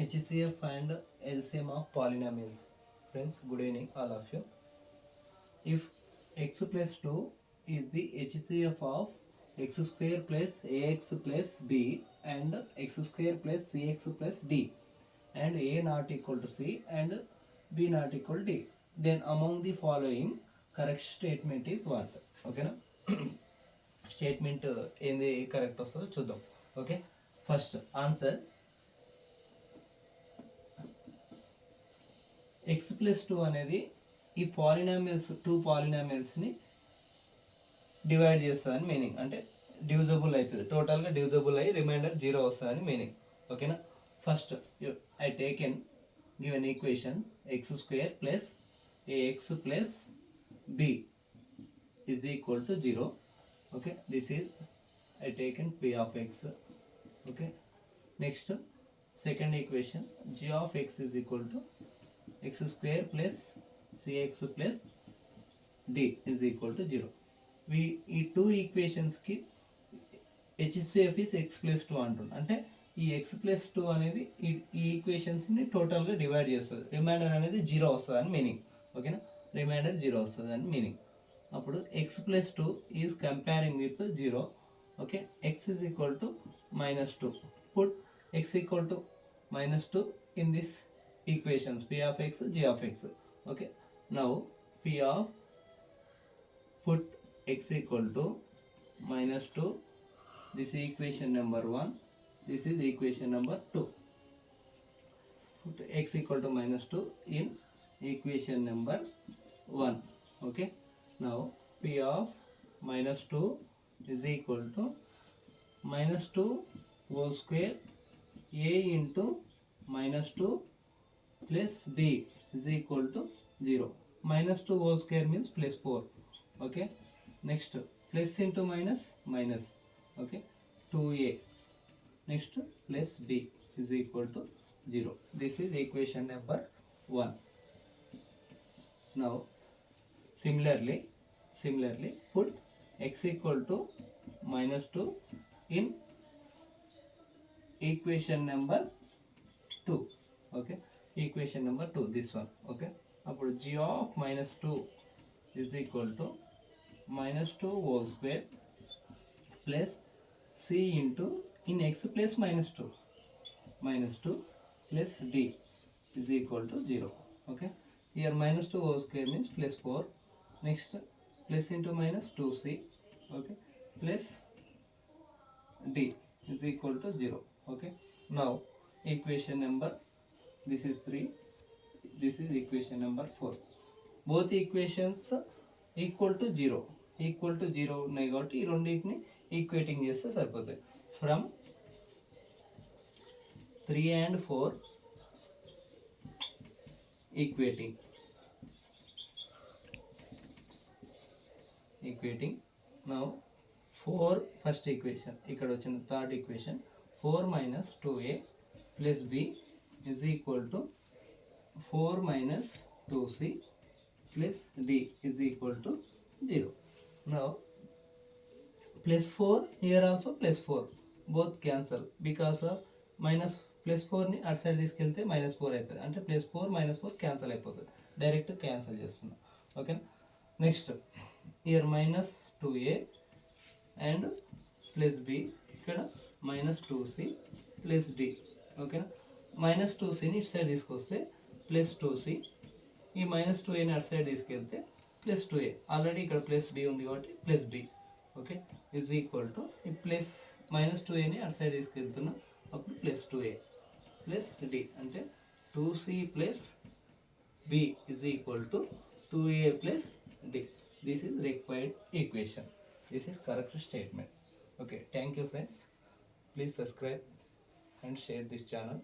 HCF and LCM of polynomials. Friends, good evening all of you. If x plus 2 is the HCF of x square plus ax plus b and x square plus cx plus d, and a not equal to c and b not equal to d, then among the following correct statement is what? Okay na? Statement ఏంది correct వస్తుందో చూద్దాం. Okay, first answer x plus 2 అనేది ఈ polynomials పాలినామియల్స్ని divide చేస్తుందని meaning, అంటే divisible అవుతుంది, టోటల్గా డివిజబుల్ అయ్యి రిమైండర్ 0 వస్తుందని మీనింగ్. ఓకేనా, first I taken given equation x square plus a x plus b is equal to 0. Okay, this is I taken p of x. Okay, next second equation g of x is equal to x square plus cx plus d is equal to 0. We ఈ two ఈక్వేషన్స్కి HCF is x plus 2 అంటుంది, అంటే ఈ X plus 2 అనేది ఈ ఈక్వేషన్స్ని టోటల్గా divide చేస్తుంది, reminder అనేది 0 వస్తుంది అని మీనింగ్. ఓకేనా, రిమైండర్ 0 వస్తుంది అని మీనింగ్. అప్పుడు X plus 2 is comparing with 0. Okay, X is equal to -2. Put X equal to -2 in this equations p of x, g of x. Okay, now p of put x equal to -2, this is equation number 1, this is equation number 2. Put x equal to -2 in equation number 1. Okay, now p of -2 is equal to -2 whole square a into -2 plus b is equal to 0. -2 whole square means plus 4. Okay, next plus into minus minus. Okay, 2a. Next plus b is equal to 0. This is equation number 1. Now similarly put x equal to -2 in equation number 2. Okay, equation number 2, this one. Okay, appudu g of -2 is equal to -2 whole square plus c into in x plus -2 plus d is equal to 0. Okay, here -2 whole square means plus 4. Next plus into minus 2c. Okay, plus d is equal to 0. Okay, now equation number, this is 3, this is equation number 4. Both equations equal to 0 ఉన్నాయి కాబట్టి ఈ రెండింటిని equating చేస్తే సరిపోతాయి. From 3 and 4 equating. Now 4 first equation, ఇక్కడ వచ్చిన third equation 4 minus 2a plus b is equal to 4 minus 2c plus d is equal to 0. Now plus 4 here also plus 4, both cancel because of minus plus 4 ని అటు side తీసుకెళ్తే -4 అవుతుంది, అంటే plus 4 -4 cancel అయిపోతుంది, direct cancel చేస్తున్నాం. Okay, next here -2a and plus b, ఇక్కడ -2c plus d. ఓకేనా, -2cని ఇటు సైడ్ తీసుకొస్తే +2c, ఈ -2aని అటు సైడ్ తీసుకెళ్తే +2a, ఆల్రెడీ ఇక్కడ +d ఉంది కాబట్టి +b. Okay, is equal to ఈ ప్లస్ -2aని అటు సైడ్ తీసుకెళ్తున్నాం, అప్పుడు +2a plus d, అంటే 2c plus b is equal to 2a plus d. This is required equation. This is correct statement. Okay, thank you friends. Please subscribe and share this channel.